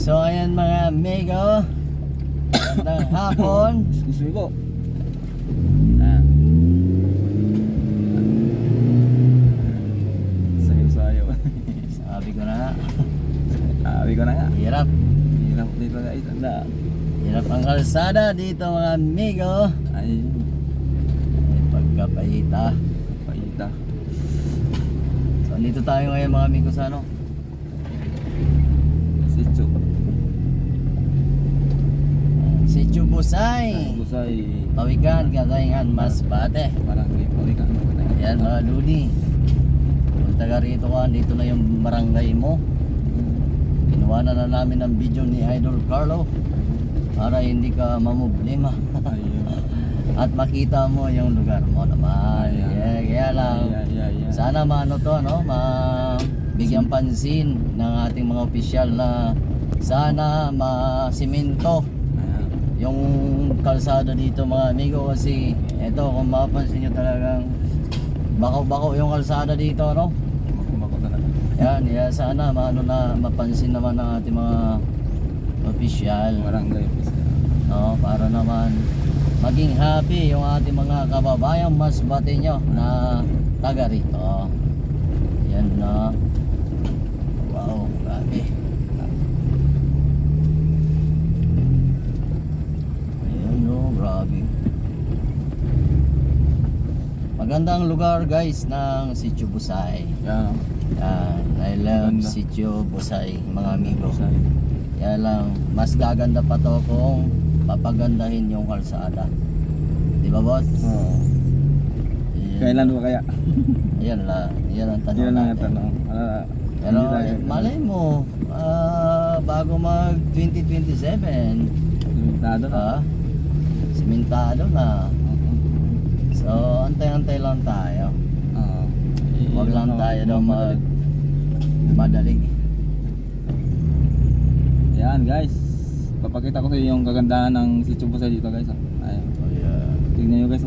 So ayan mga amigo, magandang hapon. Excuse me po. Ah. Sayo-sayo. Sabi ko na, Sabi ko na nga. hirap. Hirap dito guys. Anda. Hirap ang kalsada dito mga amigo. Ay, Ay, pagkapahita. paita. So dito tayo ngayon mga amigo sa ano? Sitso. Sitio Busay. Busay. Pawikan, Katayngan, Masbate. Parang may pawikan. Ayan mga Ludi. Kung taga rito ka, dito na yung barangay mo. Kinuha na namin ang video ni Idol Carlo para hindi ka mamoblema Ayun. at makita mo yung lugar mo naman. Ayan. Kaya lang, Yeah. sana maano to, no? Bigyan pansin ng ating mga opisyal na sana masimento Ayan. yung kalsada dito mga amigo, kasi eto kung mapapansin nyo talagang bako-bako yung kalsada dito, no? Mako talaga. Yan, sana maano na mapansin naman ng ating mga opisyal, Barangay. no? Para naman maging happy yung ating mga kababayang Masbate nyo na taga rito. Yan na. Wow, grabe. Ayan no, grabe. Magandang lugar guys ng Sitio Busay. Yan. Yan, I love Maganda. Sitio Busay mga amigo. Busay. Kaya lang, mas gaganda pa to kung papagandahin yung kalsada. Di ba boss? Oo. Yan. Kailan ba kaya? Yan ang tanong Yan lang ang natin. tanong. Pero Hindi tayo- malay mo, bago mag 2027, Limitado na. simentado na. So, antay-antay lang tayo. Oo. Huwag lang tayo daw madali. Yan guys. Papakita ko sa inyo yung kagandahan ng Sitio Busay dito guys. Ayan. So, yeah. Tignan nyo guys.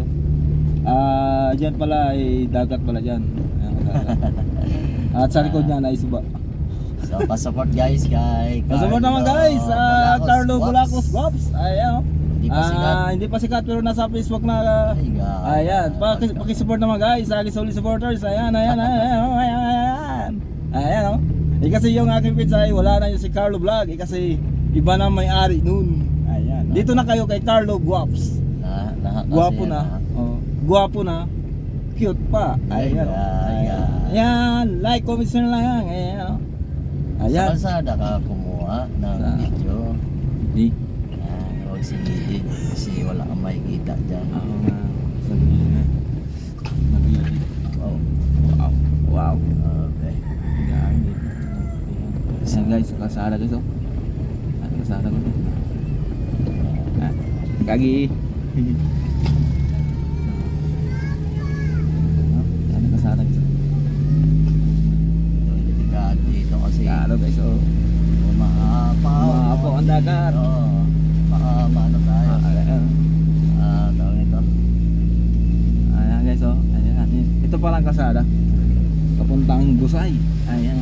Diyan pala ay dagat pala dyan. Ayan, dagat. At sa likod niya ay suba. So, pasupport guys kay Pasupport naman guys sa Carlo Bulacos Guaps. Ayan. Hindi pa sikat. Hindi pa sikat pero nasa Facebook na. Ay, God. Ayan. Pakisupport naman guys sa solid supporters. Ayan. Ayan oh. Kasi yung aking pizza ay wala na yung si Carlo Vlog. Kasi iba na may-ari nun. Ayan. Dito na kayo kay Carlo Guaps. Guwapo na. Oh, guwapo na. Cute pa. Ayan. Ayan. Ayan. Like, comment, share lang yan. Ayan. Sa Ayan. kalsada ka kumuha ng Sa- video. Di. Yan, huwag sinilid kasi wala kang makikita dyan. Ako nga. Sabihin na. Nabili. Wow. Wow. Wow. Okay. Gagit. Kasi guys, sa kalsada guys oh. Sa kalsada ko. Gagi. Ano kalsada guys? Delikado dito kasi Kalo guys oh. umaapaw. Umaapaw ang dagat. Oo. Baka maano tayo. Tawag ito. Ayan guys oh. Ayan. Ito pa lang kalsada. Papuntang Busay. Ayan.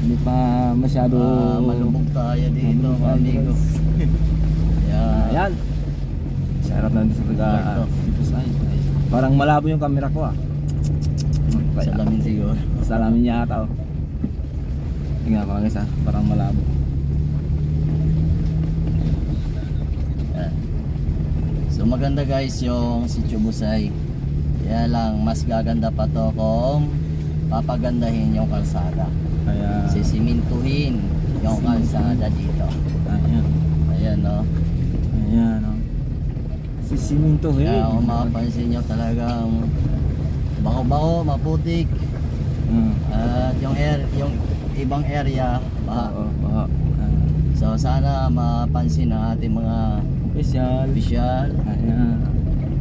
Hindi pa masyado Malubog tayo dito mga amigo. Yan. Ayan. Sarap na dito sa taga Ito. Busay. Parang malabo yung camera ko ah. Salamin siguro. Salamin yata oh. Tingnan ko guys ah. Parang malabo. Yan. So maganda guys yung Sitio Busay. Kaya lang mas gaganda pa to kung papagandahin yung kalsada. Kaya Sisimintuhin yung kalsada dito. ayan. Ayan no. Ayan oh. Sisiminto Kaya kung mapapansin nyo talagang bako-bako, maputik. At yung ibang area Oo. Oo. So sana mapansin ng ating mga Special. opisyal Ayan.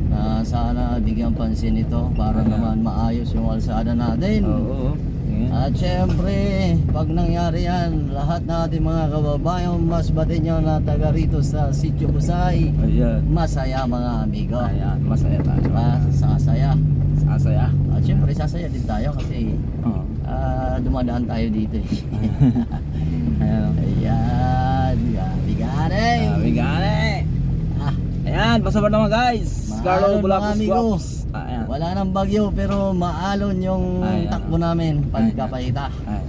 na sana bigyan pansin ito para Ayan. naman maayos yung kalsada natin. Oo. Ayan. At syempre, pag nangyari yan, lahat ng ating mga kababayang Masbate nyo na taga rito sa Sitio Busay, Ayan. masaya mga amigo. Ayan. Masaya tayo. Sasaya. Sasaya. At syempre, sasaya din tayo kasi Oo. dumadaan tayo dito eh. Ayan. Ayan. Sabi gani. Ah, Ayan, pasabot naman guys. Carlo Maalon, mga Bulacos amigo. Guaps. Ayan. wala nang bagyo pero maalon yung Ayan. takbo namin pagkapahita. Ayan.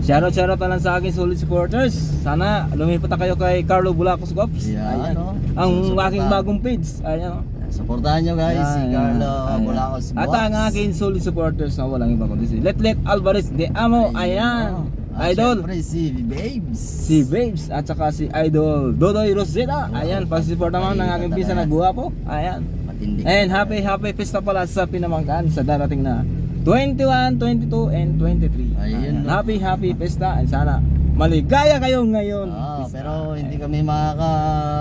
Shoutout na lang sa aking solid supporters. Sana lumipat na kayo kay Carlo Bulacos Guaps. Yan, no? Ang Susuportahan. aking bagong page. Ayan, no? Supportahan nyo guys si Ayan, Carlo ayan. Bulacos At ang aking solid supporters na walang iba kundi si Letlet Alvarez de Amo. Ayan. Idol. Siyempre si Babes. Si Babes at saka si Idol Dodoy Rosetta. Ayan, pag-support naman ng aking pisa na guwapo. Ayan. Matindi. And happy pista pala sa Pinamangkan sa darating na 21, 22, and 23. Ayun, no? Happy pista and sana maligaya kayo ngayon. Ah, Pista. pero hindi kami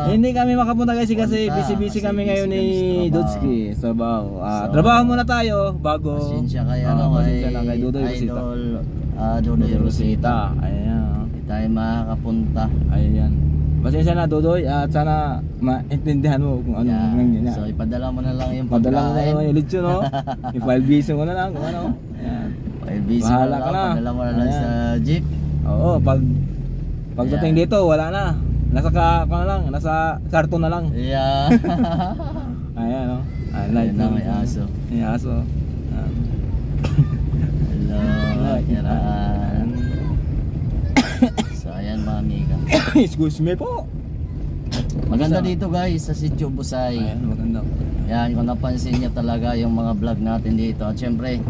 Hindi kami makapunta guys kasi Punta, busy kasi kami ngayon ni busy kami sa Dodski sa trabaho. So, Trabaho muna tayo bago. Pasensya kay ano pasensya lang kay Dodoy Rosita. Idol Dodoy Rosita. Ayan. Hindi tayo makakapunta. Ayan. Pasensya na Dodoy at sana maintindihan mo kung ano Yan. nangyayari. So ipadala mo na lang yung Padala mo na pagkain. naman yung lechon, no? I-file busy mo na lang kung ano. Ayan. Ay, busy Bahala mo ka lang. na. Padala mo na lang Ayan. sa jeep. Oo, pagdating Ayan. dito wala na. Nasa karton na lang. Yeah. Ayan, no? Ayun na, may aso. May aso. Ayan. Hello, Ayan. Kiran. So ayan mga amiga. Excuse me po. Maganda Isa. dito guys sa Sitio Busay. Ayan, maganda. Yan, kung napansin nyo talaga yung mga vlog natin dito. At syempre,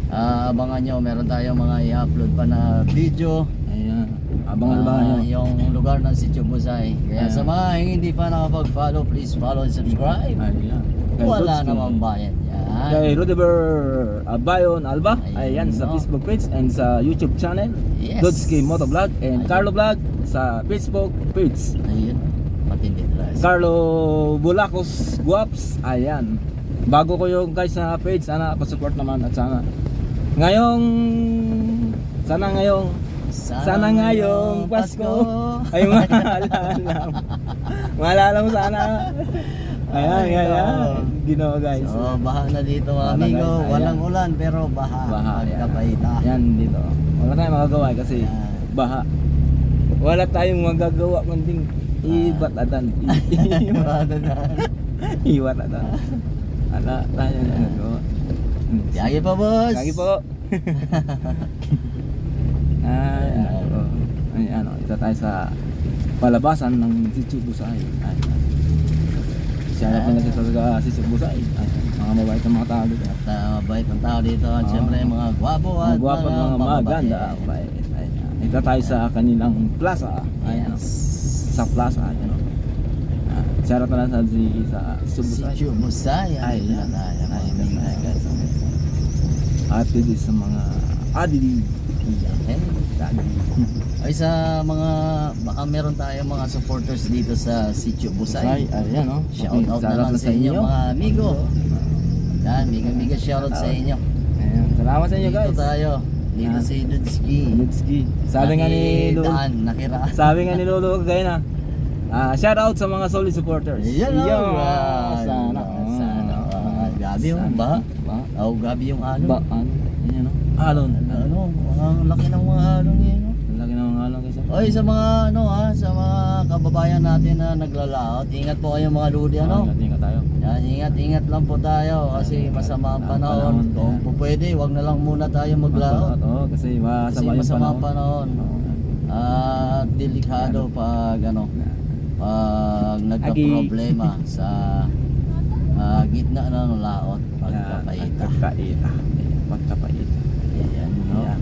abangan nyo, meron tayong mga i-upload pa na video. Ayan. Abangan nyo. Yung lugar ng Sitio Busay. Kaya Ayan. sa mga hindi pa nakapag-follow, please follow and subscribe. Ayan. Wala namang bayad yan. Kay Rudiver Bayon Alba. Ayan, Ayan, sa no? Facebook page and sa YouTube channel. Yes. Dodski Motovlog and Ayan. Carlo Vlog sa Facebook page. Ayun, matindi talaga. Carlo Bulacos Guaps. Ayan. Bago ko yung guys sa page, sana pa-support naman at sana ngayong ngayong Pasko ay maalala mo sana. Ayan. Ginawa guys. So, baha na dito mga Baha na, amigo. guys. Ayan. Walang ulan pero baha. Baha. Pagkapahita. Yan dito. Wala tayong magagawa kasi Ayan. baha. Wala tayong magagawa kundi ibatadan. Ibatadan. Wala tayong magagawa. Yagi pa boss. Kagi po. Ano, ito tayo sa palabasan ng Sitio Busay. Siya na pinagsasaga si Sitio Busay. Mga mabait ng mga tao dito. At mabait ang tao dito. At Oo. syempre mga gwapo Mga at gwapo at mga maganda. mababait. Ito tayo sa kanilang plaza. Ayan. Yes. Sa plaza. Ayan. Shout out na lang sa Sitio Busay. Sitio Busay. Ayan. Ayan. Ayan, guys. At this is sa mga adidi. Ay sa mga baka meron tayong mga supporters dito sa Sitio Busay. Ayan, no? Shout out na lang sa inyo mga amigo. Yan, mega shoutout sa inyo. Ayan. Salamat sa inyo guys. Dito tayo. Dito Yan. si Dudski. Lutski. Sabi nga ni Lolo. Nakira. Sabi nga ni Lolo kagaya na. Shout out sa mga solid supporters. Yan Sana. Sana. Gabi yung baha. Oh, gabi yung alon. Ano? Ayan, no? Alon. Ano, ang laki ng mga alon ngayon. No? Ang laki ng mga alon guys. Oy, sa mga sa mga kababayan natin na naglalaot, ingat po kayo mga ludi Ingat tayo. Yan, ingat lang po tayo kasi masama ang panahon. Kung po pwede, wag na lang muna tayo maglaot. Oo, kasi Kasi masama yung masama ang panahon. panahon. At delikado pag pag nagka-problema sa gitna ng laot pagkapahita. Pagkapahita. Ayan, no? Ayan.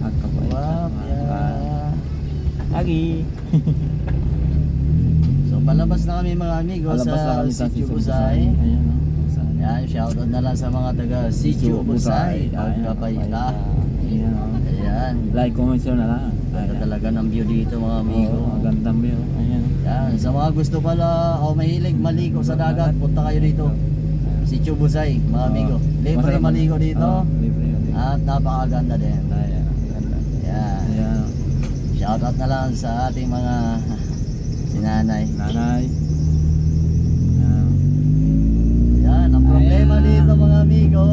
Pagkapahita. Wow, yeah. Lagi. So palabas na kami mga amigo Alabas na sa kami sa Sitio Sitio Busay. Ayan, no? Yan, shoutout na lang sa mga taga Sitio Busay. Pagkapahita. Ayan, no? Ayan. Like, comment, share na lang. Ganda talaga ng view dito mga amigo. Oo, magandang view. Ayan. Yan, sa mga gusto pala o mahilig maligo sa dagat, punta kayo dito. Sitio Busay, mga amigo. Libre Masarap. maligo dito. Libre. At napakaganda din. Ayan, ganda. Yan. Ayan. Shoutout na lang sa ating mga sinanay. Nanay. Yan, ang problema Ayan. dito mga amigo.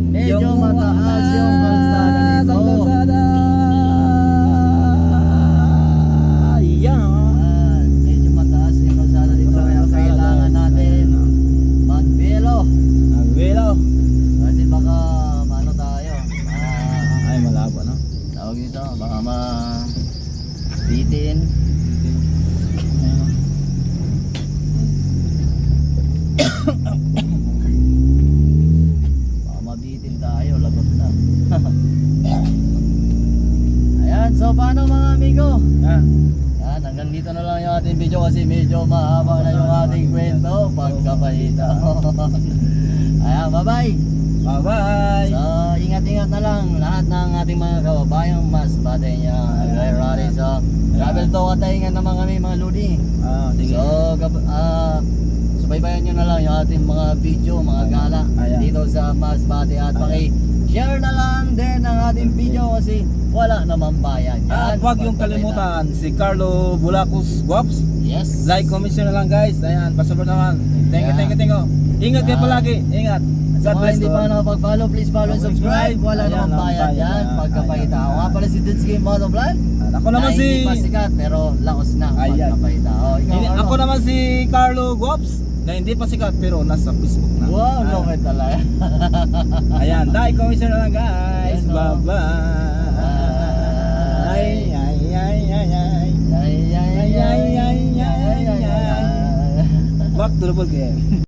Medyo mataas yung kalsada dito. Kalsada. Ayan, so paano mga amigo? Ah, Yan, hanggang dito na lang yung ating video kasi medyo mahaba na yung ating kwento pagkapahita. Ayan, bye-bye! bye-bye. So, ingat-ingat na lang lahat ng ating mga kababayang Masbate niya. Alright, so, travel to kataingan naman kami mga ludi. Ah, sige. So, subaybayan nyo na lang yung ating mga video, mga gala Ayan. dito sa Masbate at paki-share na lang din ang ating video kasi wala namang bayad yan. At huwag yung kalimutan si Carlo Bulacos Guaps. Yes. Like, comment share na lang guys. Ayan, pasabot naman. Thank you, Yeah. thank you. Ingat kayo Yeah. palagi. Ingat. Sa God mga bless hindi you. pa nakapag-follow, please follow and subscribe. Wala Ayan, namang ang bayad bayad yan. na. Pagkapahita. Ayan. Ako nga pala si Dudski Motovlog. At ako naman na si hindi pa sikat pero laos na Ayan. pagkapahita. Oh, ikaw, ano? Ako naman si Carlo Guaps na hindi pa sikat pero nasa Facebook na. Wow, Ayan. lungit talaga. Ayan, dahil comment share na lang guys. Ayan, oh. Bye-bye. Ay, ay, ay, ay, ay. Ay, ay, ay, ay, ay, ay, ay, ay, ay. Back to the ball game.